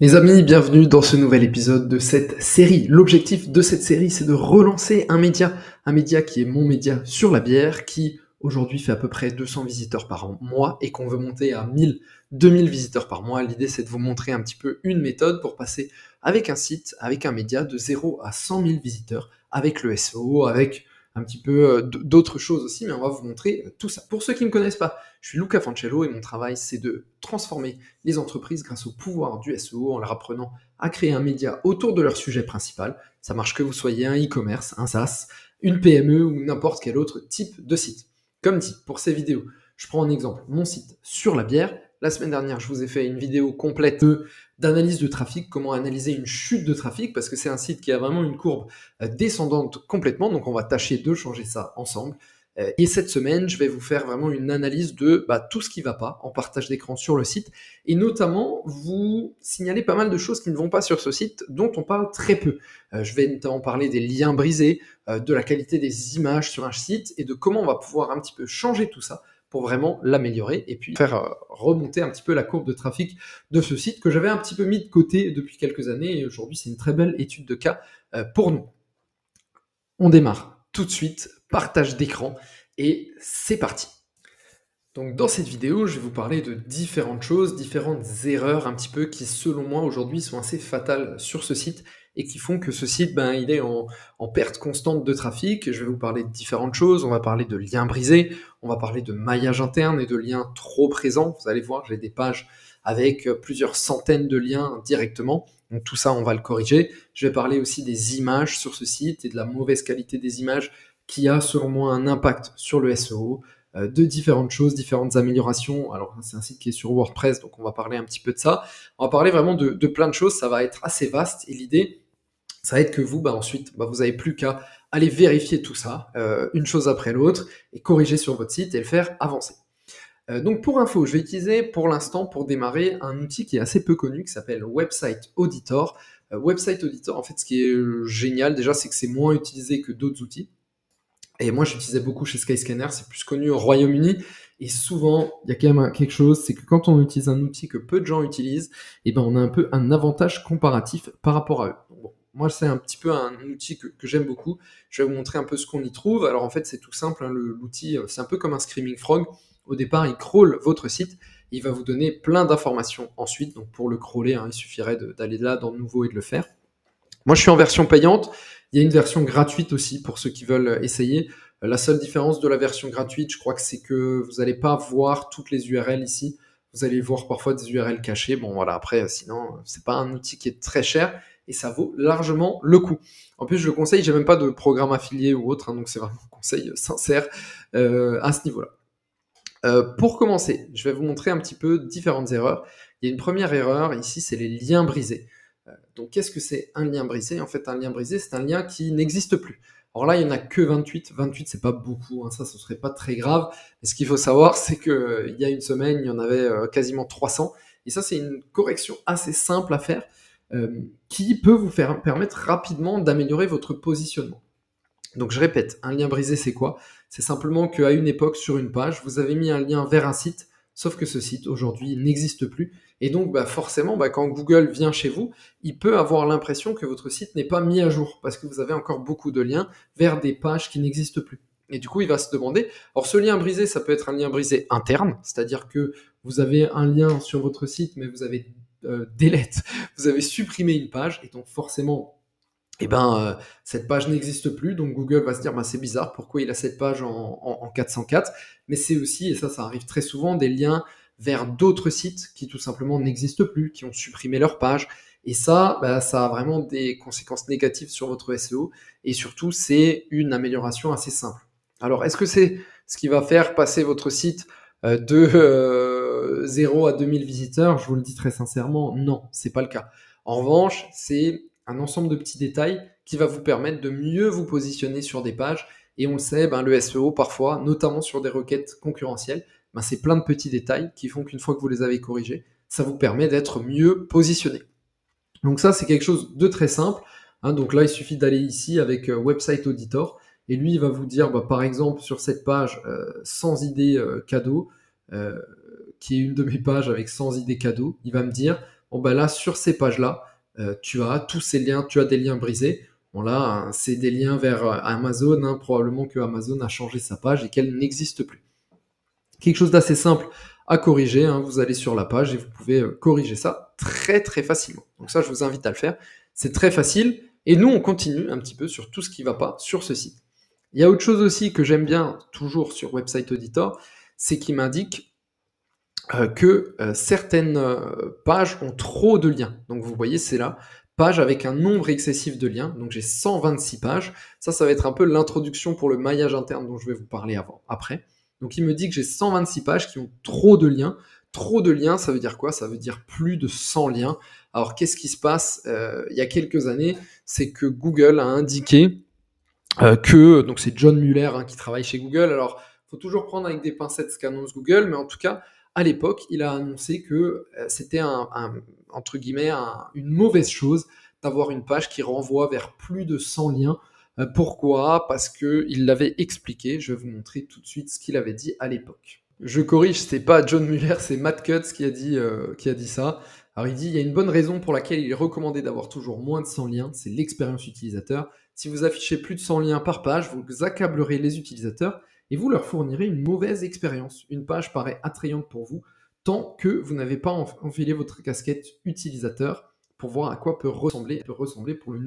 Les amis, bienvenue dans ce nouvel épisode de cette série. L'objectif de cette série, c'est de relancer un média qui est mon média sur la bière, qui aujourd'hui fait à peu près 200 visiteurs par mois et qu'on veut monter à 1000, 2000 visiteurs par mois. L'idée, c'est de vous montrer un petit peu une méthode pour passer avec un site, avec un média de 0 à 100 000 visiteurs, avec le SEO, avec un petit peu d'autres choses aussi, mais on va vous montrer tout ça. Pour ceux qui ne me connaissent pas, je suis Luca Fancello et mon travail, c'est de transformer les entreprises grâce au pouvoir du SEO en leur apprenant à créer un média autour de leur sujet principal. Ça marche que vous soyez un e-commerce, un SaaS, une PME ou n'importe quel autre type de site. Comme dit, pour ces vidéos, je prends un exemple, mon site sur la bière. La semaine dernière, je vous ai fait une vidéo complète d'analyse de trafic, comment analyser une chute de trafic, parce que c'est un site qui a vraiment une courbe descendante complètement, donc on va tâcher de changer ça ensemble. Et cette semaine, je vais vous faire vraiment une analyse de tout ce qui ne va pas en partage d'écran sur le site, et notamment vous signaler pas mal de choses qui ne vont pas sur ce site, dont on parle très peu. Je vais notamment parler des liens brisés, de la qualité des images sur un site, et de comment on va pouvoir un petit peu changer tout ça pour vraiment l'améliorer et puis faire remonter un petit peu la courbe de trafic de ce site que j'avais un petit peu mis de côté depuis quelques années, et aujourd'hui c'est une très belle étude de cas pour nous. On démarre tout de suite, partage d'écran, et c'est parti. Donc dans cette vidéo, je vais vous parler de différentes choses, différentes erreurs un petit peu qui selon moi aujourd'hui sont assez fatales sur ce site et qui font que ce site, il est en perte constante de trafic. Je vais vous parler de différentes choses, on va parler de liens brisés, on va parler de maillage interne et de liens trop présents. Vous allez voir, j'ai des pages avec plusieurs centaines de liens directement. Donc tout ça, on va le corriger. Je vais parler aussi des images sur ce site et de la mauvaise qualité des images qui a selon moi un impact sur le SEO, de différentes choses, différentes améliorations. Alors c'est un site qui est sur WordPress, donc on va parler un petit peu de ça. On va parler vraiment de plein de choses, ça va être assez vaste et l'idée, ça va être que vous, ensuite, vous n'avez plus qu'à aller vérifier tout ça, une chose après l'autre, et corriger sur votre site et le faire avancer. Donc pour info, je vais utiliser pour l'instant, pour démarrer, un outil qui est assez peu connu, qui s'appelle Website Auditor. Website Auditor, en fait, ce qui est génial déjà, c'est que c'est moins utilisé que d'autres outils. Et moi, j'utilisais beaucoup chez Skyscanner, c'est plus connu au Royaume-Uni. Et souvent, il y a quand même quelque chose, c'est que quand on utilise un outil que peu de gens utilisent, on a un peu un avantage comparatif par rapport à eux. Donc, bon, moi, c'est un petit peu un outil que j'aime beaucoup. Je vais vous montrer un peu ce qu'on y trouve. Alors en fait, c'est tout simple, l'outil, c'est un peu comme un Screaming Frog. Au départ, il crawl votre site. Il va vous donner plein d'informations ensuite. Donc pour le crawler, il suffirait d'aller là dans Nouveau et de le faire. Moi, je suis en version payante. Il y a une version gratuite aussi pour ceux qui veulent essayer. La seule différence de la version gratuite, je crois que c'est que vous n'allez pas voir toutes les URL ici. Vous allez voir parfois des URL cachées. Bon, voilà, après, sinon, c'est pas un outil qui est très cher et ça vaut largement le coup. En plus, je le conseille, j'ai même pas de programme affilié ou autre, donc c'est vraiment un conseil sincère à ce niveau-là. Pour commencer, je vais vous montrer un petit peu différentes erreurs. Il y a une première erreur ici, c'est les liens brisés. Donc qu'est-ce que c'est un lien brisé? En fait, un lien brisé, c'est un lien qui n'existe plus. Alors là, il n'y en a que 28. 28, c'est pas beaucoup, ça, ce serait pas très grave. Mais ce qu'il faut savoir, c'est qu'il y a une semaine, il y en avait quasiment 300. Et ça, c'est une correction assez simple à faire qui peut vous permettre rapidement d'améliorer votre positionnement. Donc je répète, un lien brisé, c'est quoi? C'est simplement qu'à une époque, sur une page, vous avez mis un lien vers un site, sauf que ce site, aujourd'hui, n'existe plus. Et donc, forcément, quand Google vient chez vous, il peut avoir l'impression que votre site n'est pas mis à jour, parce que vous avez encore beaucoup de liens vers des pages qui n'existent plus. Et du coup, il va se demander, alors ce lien brisé, ça peut être un lien brisé interne, c'est-à-dire que vous avez un lien sur votre site, mais vous avez vous avez supprimé une page, et donc forcément, cette page n'existe plus, donc Google va se dire c'est bizarre, pourquoi il a cette page en 404, mais c'est aussi, et ça arrive très souvent, des liens vers d'autres sites qui tout simplement n'existent plus, qui ont supprimé leur page, et ça a vraiment des conséquences négatives sur votre SEO, et surtout c'est une amélioration assez simple. Alors est-ce que c'est ce qui va faire passer votre site de 0 à 2000 visiteurs? Je vous le dis très sincèrement, non, c'est pas le cas. En revanche, c'est un ensemble de petits détails qui va vous permettre de mieux vous positionner sur des pages. Et on le sait, le SEO, parfois, notamment sur des requêtes concurrentielles, c'est plein de petits détails qui font qu'une fois que vous les avez corrigés, ça vous permet d'être mieux positionné. Donc ça, c'est quelque chose de très simple. Donc là, il suffit d'aller ici avec Website Auditor. Et lui, il va vous dire, par exemple, sur cette page sans idée cadeau, qui est une de mes pages avec 100 idées cadeaux, il va me dire, Bon ben là, sur ces pages-là, tu as tous ces liens, tu as des liens brisés. Bon là, hein, c'est des liens vers Amazon, hein, probablement que Amazon a changé sa page et qu'elle n'existe plus. Quelque chose d'assez simple à corriger, hein, vous allez sur la page et vous pouvez corriger ça très très facilement. Donc ça, je vous invite à le faire. C'est très facile. Et nous, on continue un petit peu sur tout ce qui ne va pas sur ce site. Il y a autre chose aussi que j'aime bien, toujours sur Website Auditor, c'est qu'il m'indique que certaines pages ont trop de liens. Donc vous voyez, c'est là, page avec un nombre excessif de liens. Donc j'ai 126 pages. Ça va être un peu l'introduction pour le maillage interne dont je vais vous parler après. Donc il me dit que j'ai 126 pages qui ont trop de liens. Trop de liens, ça veut dire quoi? Ça veut dire plus de 100 liens. Alors qu'est-ce qui se passe il y a quelques années? C'est que Google a indiqué donc c'est John Mueller hein, qui travaille chez Google. Alors, il faut toujours prendre avec des pincettes ce qu'annonce Google, mais en tout cas, à l'époque, il a annoncé que c'était entre guillemets une mauvaise chose d'avoir une page qui renvoie vers plus de 100 liens. Pourquoi? Parce qu'il l'avait expliqué. Je vais vous montrer tout de suite ce qu'il avait dit à l'époque. Je corrige, c'est pas John Mueller, c'est Matt Cutts qui a dit ça. Alors il dit, il y a une bonne raison pour laquelle il est recommandé d'avoir toujours moins de 100 liens, c'est l'expérience utilisateur. Si vous affichez plus de 100 liens par page, vous accablerez les utilisateurs et vous leur fournirez une mauvaise expérience. Une page paraît attrayante pour vous tant que vous n'avez pas enfilé votre casquette utilisateur pour voir à quoi peut ressembler pour le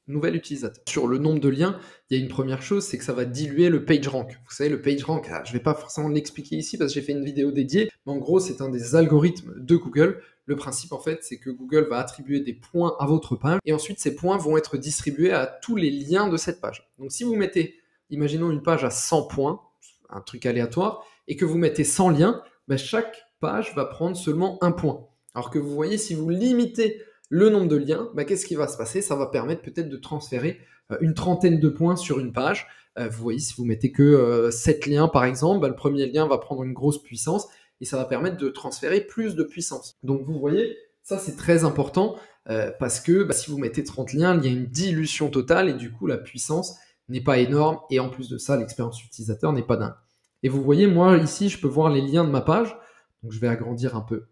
nouvel utilisateur. Sur le nombre de liens, il y a une première chose, c'est que ça va diluer le PageRank. Vous savez, le PageRank, je ne vais pas forcément l'expliquer ici parce que j'ai fait une vidéo dédiée, mais en gros, c'est un des algorithmes de Google. Le principe, en fait, c'est que Google va attribuer des points à votre page et ensuite, ces points vont être distribués à tous les liens de cette page. Donc, si vous mettez, imaginons une page à 100 points, un truc aléatoire, et que vous mettez 100 liens, chaque page va prendre seulement un point. Alors que vous voyez, si vous limitez le nombre de liens, qu'est-ce qui va se passer? Ça va permettre peut-être de transférer une trentaine de points sur une page. Vous voyez, si vous mettez que 7 liens, par exemple, le premier lien va prendre une grosse puissance et ça va permettre de transférer plus de puissance. Donc vous voyez, ça c'est très important parce que si vous mettez 30 liens, il y a une dilution totale et du coup la puissance n'est pas énorme et en plus de ça, l'expérience utilisateur n'est pas dingue. Et vous voyez, moi ici, je peux voir les liens de ma page. Donc je vais agrandir un peu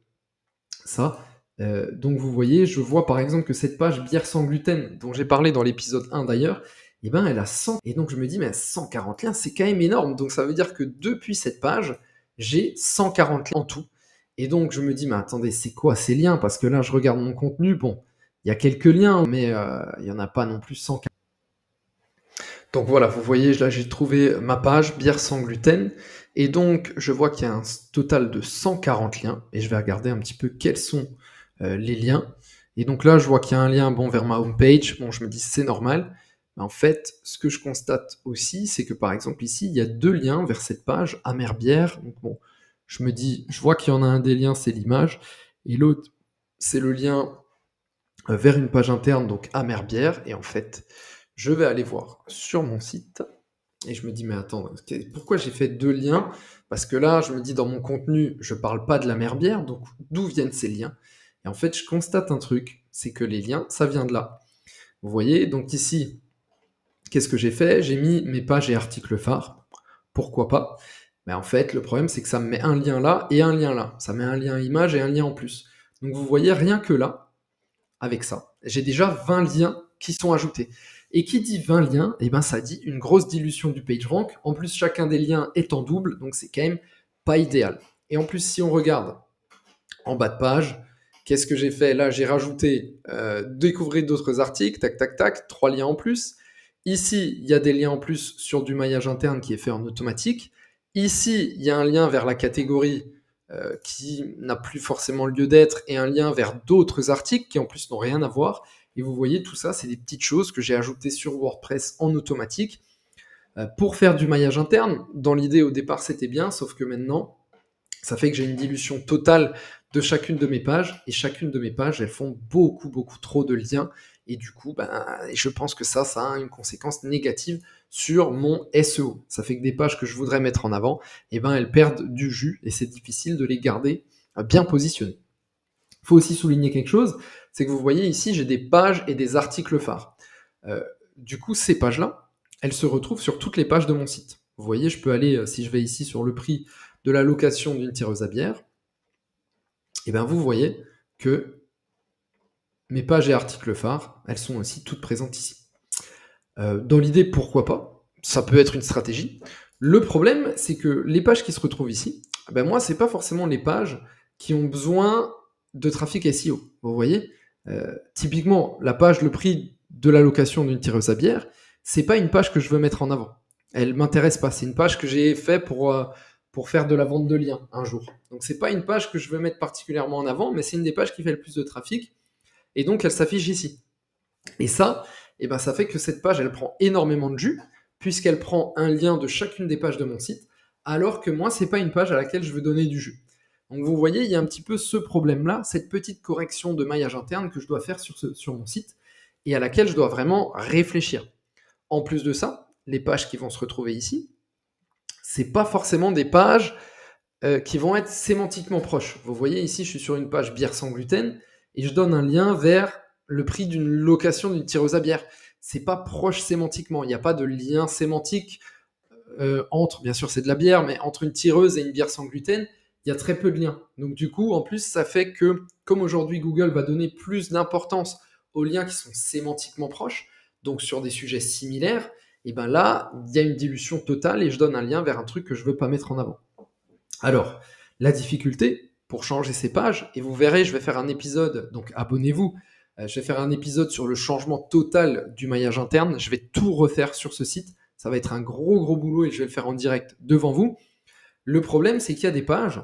ça. Donc vous voyez, je vois par exemple que cette page bière sans gluten, dont j'ai parlé dans l'épisode 1 d'ailleurs, elle a 100. Et donc je me dis, mais 140 liens, c'est quand même énorme. Donc ça veut dire que depuis cette page, j'ai 140 liens en tout. Et donc je me dis, mais attendez, c'est quoi ces liens? Parce que là, je regarde mon contenu, bon, il y a quelques liens, mais il n'y en a pas non plus 140. Donc voilà, vous voyez, là j'ai trouvé ma page bière sans gluten. Et donc je vois qu'il y a un total de 140 liens. Et je vais regarder un petit peu quels sont les liens. Et donc là, je vois qu'il y a un lien vers ma homepage. Bon, je me dis c'est normal. Mais en fait, ce que je constate aussi, c'est que par exemple ici, il y a 2 liens vers cette page, amère bière. Donc bon, je me dis, je vois qu'il y en a un des liens, c'est l'image. Et l'autre, c'est le lien vers une page interne, donc amère bière. Et en fait, je vais aller voir sur mon site. Et je me dis, mais attends, pourquoi j'ai fait 2 liens? Parce que là, je me dis, dans mon contenu, je parle pas de l'amère bière. Donc, d'où viennent ces liens? Et en fait, je constate un truc, c'est que les liens, ça vient de là. Vous voyez, donc ici, qu'est-ce que j'ai fait? J'ai mis mes pages et articles phares. Pourquoi pas? Mais en fait, le problème, c'est que ça me met un lien là et un lien là. Ça met un lien image et un lien en plus. Donc vous voyez, rien que là, avec ça, j'ai déjà 20 liens qui sont ajoutés. Et qui dit 20 liens, ça dit une grosse dilution du PageRank. En plus, chacun des liens est en double, donc c'est quand même pas idéal. Et en plus, si on regarde en bas de page, qu'est-ce que j'ai fait? Là, j'ai rajouté découvrir d'autres articles, tac, tac, tac, 3 liens en plus. Ici, il y a des liens en plus sur du maillage interne qui est fait en automatique. Ici, il y a un lien vers la catégorie qui n'a plus forcément lieu d'être et un lien vers d'autres articles qui en plus n'ont rien à voir. Et vous voyez, tout ça, c'est des petites choses que j'ai ajoutées sur WordPress en automatique pour faire du maillage interne. Dans l'idée, au départ, c'était bien, sauf que maintenant, ça fait que j'ai une dilution totale de chacune de mes pages. Et chacune de mes pages, elles font beaucoup, beaucoup trop de liens. Et du coup, je pense que ça a une conséquence négative sur mon SEO. Ça fait que des pages que je voudrais mettre en avant, elles perdent du jus et c'est difficile de les garder bien positionnées. Il faut aussi souligner quelque chose, c'est que vous voyez ici, j'ai des pages et des articles phares. Du coup, ces pages-là, elles se retrouvent sur toutes les pages de mon site. Vous voyez, je peux aller, si je vais ici sur le prix de la location d'une tireuse à bière, vous voyez que mes pages et articles phares, elles sont aussi toutes présentes ici. Dans l'idée, pourquoi pas? Ça peut être une stratégie. Le problème, c'est que les pages qui se retrouvent ici, ben moi, c'est pas forcément les pages qui ont besoin de trafic SEO. Vous voyez? Typiquement, la page le prix de la location d'une tireuse à bière, c'est pas une page que je veux mettre en avant. Elle m'intéresse pas. C'est une page que j'ai fait pour faire de la vente de liens un jour. Donc c'est pas une page que je veux mettre particulièrement en avant, mais c'est une des pages qui fait le plus de trafic. Et donc elle s'affiche ici. Et ça, eh ben, ça fait que cette page, elle prend énormément de jus, puisqu'elle prend un lien de chacune des pages de mon site, alors que moi, c'est pas une page à laquelle je veux donner du jus. Donc vous voyez, il y a un petit peu ce problème-là, cette petite correction de maillage interne que je dois faire sur mon site, et à laquelle je dois vraiment réfléchir. En plus de ça, les pages qui vont se retrouver ici, c'est pas forcément des pages qui vont être sémantiquement proches. Vous voyez ici, je suis sur une page bière sans gluten, et je donne un lien vers le prix d'une location d'une tireuse à bière. C'est pas proche sémantiquement, il n'y a pas de lien sémantique entre, bien sûr c'est de la bière, mais entre une tireuse et une bière sans gluten, il y a très peu de liens. Donc du coup, en plus, ça fait que, comme aujourd'hui Google va donner plus d'importance aux liens qui sont sémantiquement proches, donc sur des sujets similaires, et ben là, il y a une dilution totale et je donne un lien vers un truc que je veux pas mettre en avant. Alors, la difficulté pour changer ces pages, et vous verrez, je vais faire un épisode, donc abonnez-vous, je vais faire un épisode sur le changement total du maillage interne, je vais tout refaire sur ce site, ça va être un gros boulot et je vais le faire en direct devant vous. Le problème, c'est qu'il y a des pages,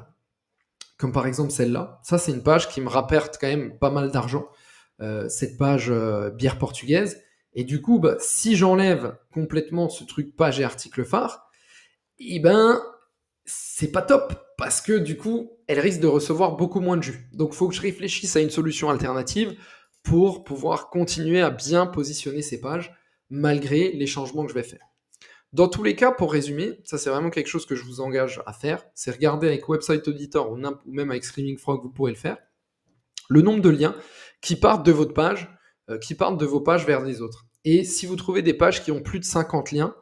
comme par exemple celle-là, ça c'est une page qui me rapporte quand même pas mal d'argent, cette page bière portugaise, et du coup, bah, si j'enlève complètement ce truc page et article phare, eh ben, c'est pas top parce que du coup, elle risque de recevoir beaucoup moins de jus. Donc, il faut que je réfléchisse à une solution alternative pour pouvoir continuer à bien positionner ces pages malgré les changements que je vais faire. Dans tous les cas, pour résumer, ça c'est vraiment quelque chose que je vous engage à faire, c'est regarder avec Website Auditor ou même avec Screaming Frog, vous pourrez le faire, le nombre de liens qui partent de votre page, qui partent de vos pages vers les autres. Et si vous trouvez des pages qui ont plus de 50 liens,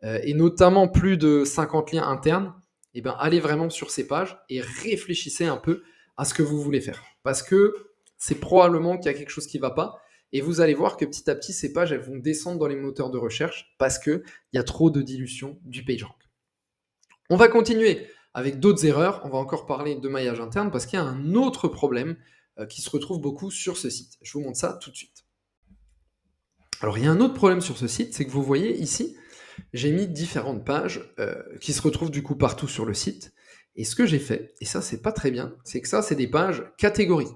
et notamment plus de 50 liens internes, eh ben, allez vraiment sur ces pages et réfléchissez un peu à ce que vous voulez faire. Parce que c'est probablement qu'il y a quelque chose qui ne va pas. Et vous allez voir que petit à petit, ces pages, elles vont descendre dans les moteurs de recherche parce qu'il y a trop de dilution du PageRank. On va continuer avec d'autres erreurs. On va encore parler de maillage interne parce qu'il y a un autre problème qui se retrouve beaucoup sur ce site. Je vous montre ça tout de suite. Alors, il y a un autre problème sur ce site, c'est que vous voyez ici, j'ai mis différentes pages qui se retrouvent du coup partout sur le site. Et ce que j'ai fait, et ça c'est pas très bien, c'est que ça c'est des pages catégories.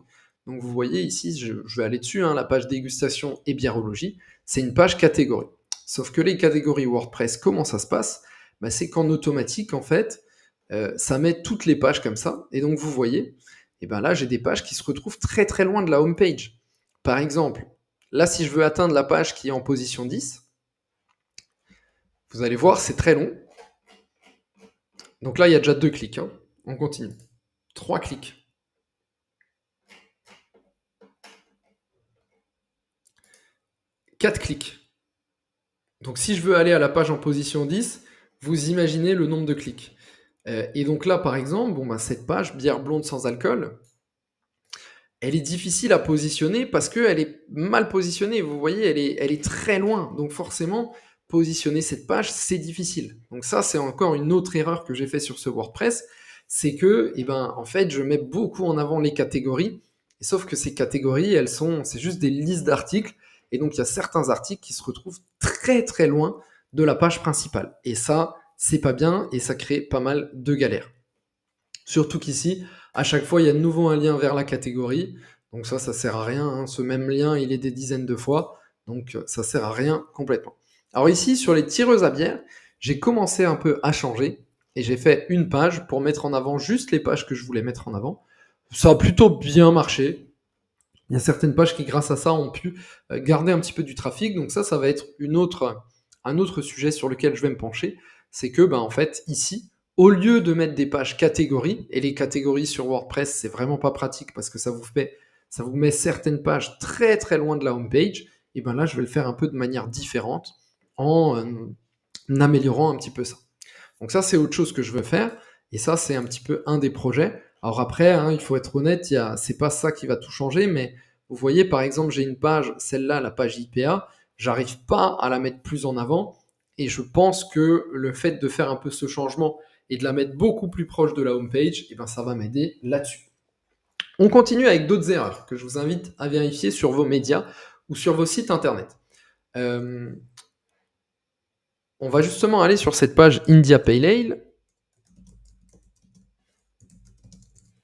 Donc vous voyez ici, je vais aller dessus, la page dégustation et biérologie, c'est une page catégorie. Sauf que les catégories WordPress, comment ça se passe? Bah, c'est qu'en automatique, en fait, ça met toutes les pages comme ça. Et donc vous voyez, et ben là j'ai des pages qui se retrouvent très très loin de la home page. Par exemple, là si je veux atteindre la page qui est en position 10, vous allez voir, c'est très long. Donc là, il y a déjà 2 clics. On continue. 3 clics. 4 clics. Donc si je veux aller à la page en position 10, vous imaginez le nombre de clics. Et donc là, par exemple, cette page, bière blonde sans alcool, elle est difficile à positionner parce qu'elle est mal positionnée. Vous voyez, elle est très loin. Donc forcément, positionner cette page, c'est difficile. Donc ça, c'est encore une autre erreur que j'ai fait sur ce WordPress, c'est que, en fait, je mets beaucoup en avant les catégories, et sauf que ces catégories, c'est juste des listes d'articles, et donc il y a certains articles qui se retrouvent très très loin de la page principale. Et ça, c'est pas bien, et ça crée pas mal de galères. Surtout qu'ici, à chaque fois, il y a de nouveau un lien vers la catégorie, donc ça sert à rien, ce même lien, il est des dizaines de fois, donc ça sert à rien complètement. Alors ici, sur les tireuses à bière, j'ai commencé un peu à changer et j'ai fait une page pour mettre en avant juste les pages que je voulais mettre en avant. Ça a plutôt bien marché. Il y a certaines pages qui, grâce à ça, ont pu garder un petit peu du trafic. Donc ça va être un autre sujet sur lequel je vais me pencher. C'est que, en fait, ici, au lieu de mettre des pages catégories, et les catégories sur WordPress, c'est vraiment pas pratique parce que ça vous met certaines pages très très loin de la home page, et là, je vais le faire un peu de manière différente en améliorant un petit peu ça. Donc ça, c'est autre chose que je veux faire, et ça, c'est un petit peu un des projets. Alors après, il faut être honnête, c'est pas ça qui va tout changer, mais Vous voyez, par exemple, j'ai une page, celle-là, la page IPA, j'arrive pas à la mettre plus en avant, et je pense que le fait de faire un peu ce changement et de la mettre beaucoup plus proche de la homepage, eh ben, ça va m'aider là-dessus. On continue avec d'autres erreurs que je vous invite à vérifier sur vos médias ou sur vos sites internet. On va justement aller sur cette page India Pale Ale.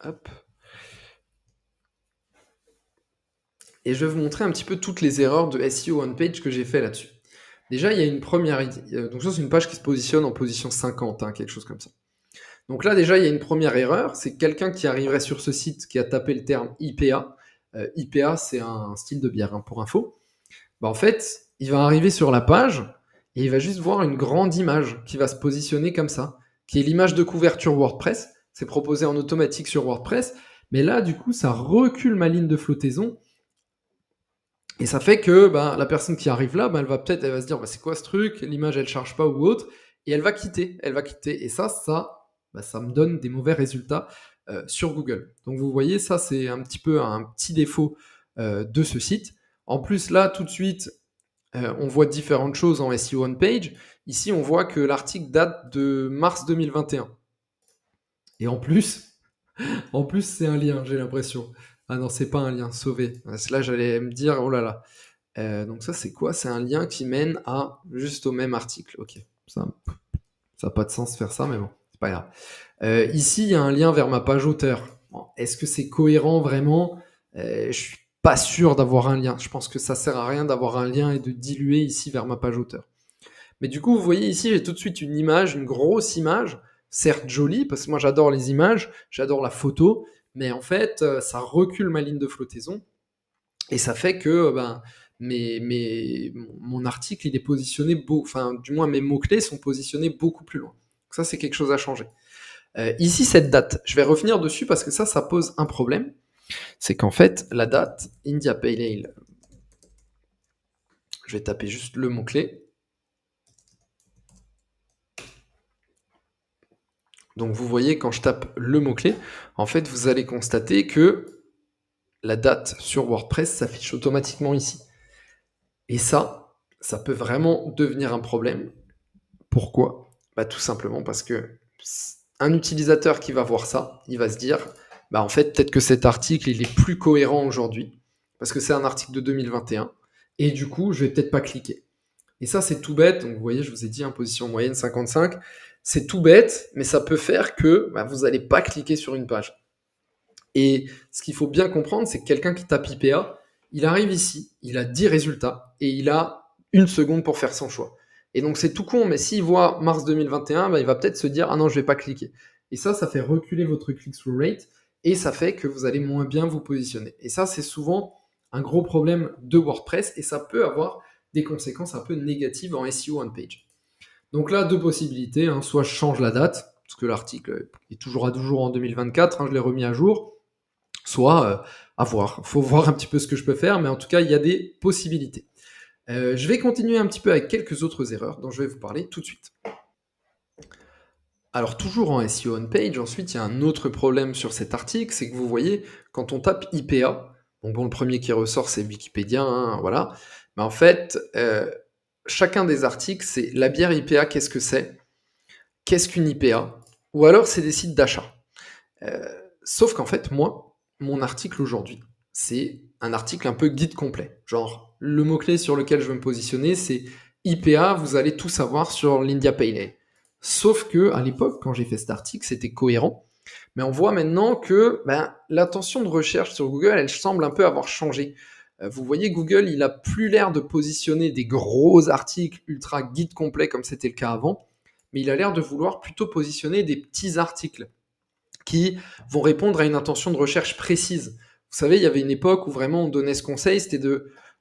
Hop. Et je vais vous montrer un petit peu toutes les erreurs de SEO on page que j'ai fait là-dessus. Déjà, il y a une première idée. Donc ça, c'est une page qui se positionne en position 50, hein, quelque chose comme ça. Donc là, déjà, il y a une première erreur. C'est quelqu'un qui arriverait sur ce site qui a tapé le terme IPA. IPA, c'est un style de bière, hein, pour info. Bah, en fait, il va arriver sur la page et il va juste voir une grande image qui va se positionner comme ça, qui est l'image de couverture WordPress. C'est proposé en automatique sur WordPress. Mais là, du coup, ça recule ma ligne de flottaison. Et ça fait que la personne qui arrive là, elle va se dire, c'est quoi ce truc? L'image, elle charge pas ou autre. Et elle va quitter. Et ça me donne des mauvais résultats sur Google. Donc vous voyez, ça, c'est un petit peu un petit défaut de ce site. En plus, là, tout de suite, on voit différentes choses en SEO on page. Ici, on voit que l'article date de mars 2021. Et en plus, c'est un lien, j'ai l'impression. Ah non, c'est pas un lien, sauvé. Là, j'allais me dire, oh là là. Donc ça, c'est quoi? C'est un lien qui mène juste au même article. Ok, ça n'a pas de sens faire ça, mais bon, c'est pas grave. Ici, il y a un lien vers ma page auteur. Bon, est-ce que c'est cohérent vraiment? Je suis pas sûr d'avoir un lien. Je pense que ça sert à rien d'avoir un lien et de diluer ici vers ma page auteur. Mais du coup, vous voyez ici, j'ai tout de suite une image, une grosse image, certes jolie, parce que moi j'adore les images, j'adore la photo, mais en fait, ça recule ma ligne de flottaison, et ça fait que mon article, il est positionné, du moins mes mots-clés sont positionnés beaucoup plus loin. Donc ça, c'est quelque chose à changer. Ici, cette date, je vais revenir dessus parce que ça pose un problème. C'est qu'en fait, la date, India Pale Ale, je vais taper juste le mot-clé. Donc vous voyez, quand je tape le mot-clé, en fait, vous allez constater que la date sur WordPress s'affiche automatiquement ici. Et ça peut vraiment devenir un problème. Pourquoi? Tout simplement parce que un utilisateur qui va voir ça, il va se dire, en fait, peut-être que cet article, il est plus cohérent aujourd'hui, parce que c'est un article de 2021, et du coup, je vais peut-être pas cliquer. Et ça, c'est tout bête. Donc, vous voyez, je vous ai dit, position moyenne 55. C'est tout bête, mais ça peut faire que vous n'allez pas cliquer sur une page. Et ce qu'il faut bien comprendre, c'est que quelqu'un qui tape IPA, il arrive ici, il a 10 résultats, et il a 1 seconde pour faire son choix. Et donc, c'est tout con, mais s'il voit mars 2021, il va peut-être se dire « Ah non, je vais pas cliquer ». Et ça fait reculer votre click-through rate, et ça fait que vous allez moins bien vous positionner. Et ça, c'est souvent un gros problème de WordPress, et ça peut avoir des conséquences un peu négatives en SEO on page. Donc là, 2 possibilités, hein. Soit je change la date, parce que l'article est toujours à 12 jours en 2024, je l'ai remis à jour, soit à voir. Il faut voir un petit peu ce que je peux faire, mais en tout cas, il y a des possibilités. Je vais continuer un petit peu avec quelques autres erreurs dont je vais vous parler tout de suite. Alors toujours en SEO on page, ensuite il y a un autre problème sur cet article, c'est que vous voyez, quand on tape IPA, le premier qui ressort c'est Wikipédia, hein, voilà, mais en fait, chacun des articles, c'est la bière IPA, qu'est-ce que c'est? Qu'est-ce qu'une IPA? Ou alors c'est des sites d'achat. Sauf qu'en fait, moi, mon article aujourd'hui, c'est un article un peu guide complet. Genre, le mot-clé sur lequel je veux me positionner, c'est IPA, vous allez tout savoir sur l'India Pale Ale. Sauf que, à l'époque, quand j'ai fait cet article, c'était cohérent. Mais on voit maintenant que l'intention de recherche sur Google, elle semble un peu avoir changé. Vous voyez, Google, il a plus l'air de positionner des gros articles ultra guide complet comme c'était le cas avant, mais il a l'air de vouloir plutôt positionner des petits articles qui vont répondre à une intention de recherche précise. Vous savez, il y avait une époque où vraiment on donnait ce conseil, c'était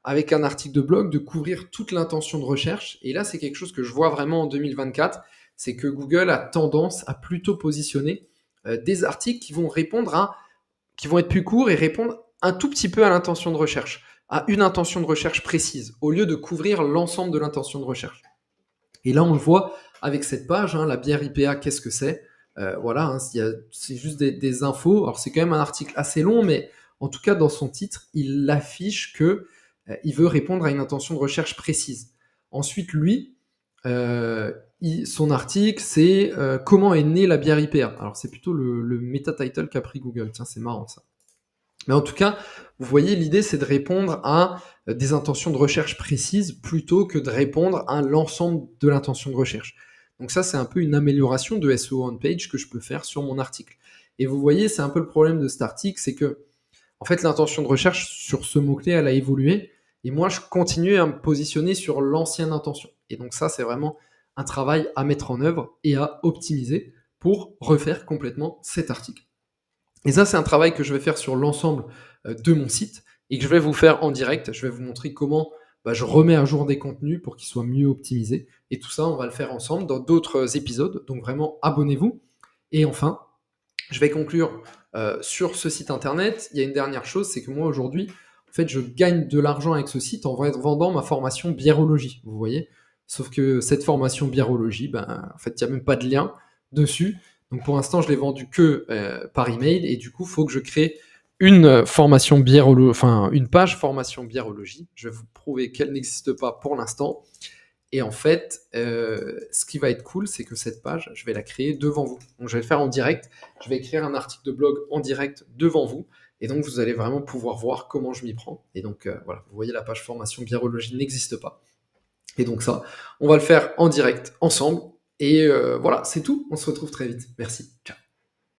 avec un article de blog, de couvrir toute l'intention de recherche. Et là, c'est quelque chose que je vois vraiment en 2024, c'est que Google a tendance à plutôt positionner des articles qui vont qui vont être plus courts et répondre un tout petit peu à l'intention de recherche, à une intention de recherche précise, au lieu de couvrir l'ensemble de l'intention de recherche. Et là, on le voit avec cette page, la bière IPA, qu'est-ce que c'est? Voilà, c'est juste des infos. Alors, c'est quand même un article assez long, mais En tout cas, dans son titre, il affiche que il veut répondre à une intention de recherche précise. Ensuite, lui, son article, c'est comment est née la bière IPA. Alors, c'est plutôt le meta-title qu'a pris Google. Tiens, c'est marrant ça. Mais en tout cas, vous voyez, l'idée, c'est de répondre à des intentions de recherche précises plutôt que de répondre à l'ensemble de l'intention de recherche. Donc ça, c'est un peu une amélioration de SEO on page que je peux faire sur mon article. Et vous voyez, c'est un peu le problème de cet article, c'est que, en fait, l'intention de recherche sur ce mot-clé, elle a évolué. Et moi, je continue à me positionner sur l'ancienne intention. Et donc ça, c'est vraiment un travail à mettre en œuvre et à optimiser pour refaire complètement cet article. Et ça, c'est un travail que je vais faire sur l'ensemble de mon site et que je vais vous faire en direct. Je vais vous montrer comment je remets à jour des contenus pour qu'ils soient mieux optimisés. Et tout ça, on va le faire ensemble dans d'autres épisodes. Donc vraiment, abonnez-vous. Et enfin, je vais conclure sur ce site internet. Il y a une dernière chose, c'est que moi aujourd'hui, en fait, je gagne de l'argent avec ce site en vendant ma formation biérologie. Vous voyez ? Sauf que cette formation biérologie, en fait, il n'y a même pas de lien dessus. Donc pour l'instant, je l'ai vendu que par email et du coup, il faut que je crée une formation une page formation biérologie. Je vais vous prouver qu'elle n'existe pas pour l'instant. Et en fait, ce qui va être cool, c'est que cette page, je vais la créer devant vous. Donc je vais le faire en direct. Je vais écrire un article de blog en direct devant vous. Et donc vous allez vraiment pouvoir voir comment je m'y prends. Et donc voilà, vous voyez, la page formation biérologie n'existe pas. Et donc ça, on va le faire en direct ensemble. Et voilà, c'est tout. On se retrouve très vite. Merci. Ciao.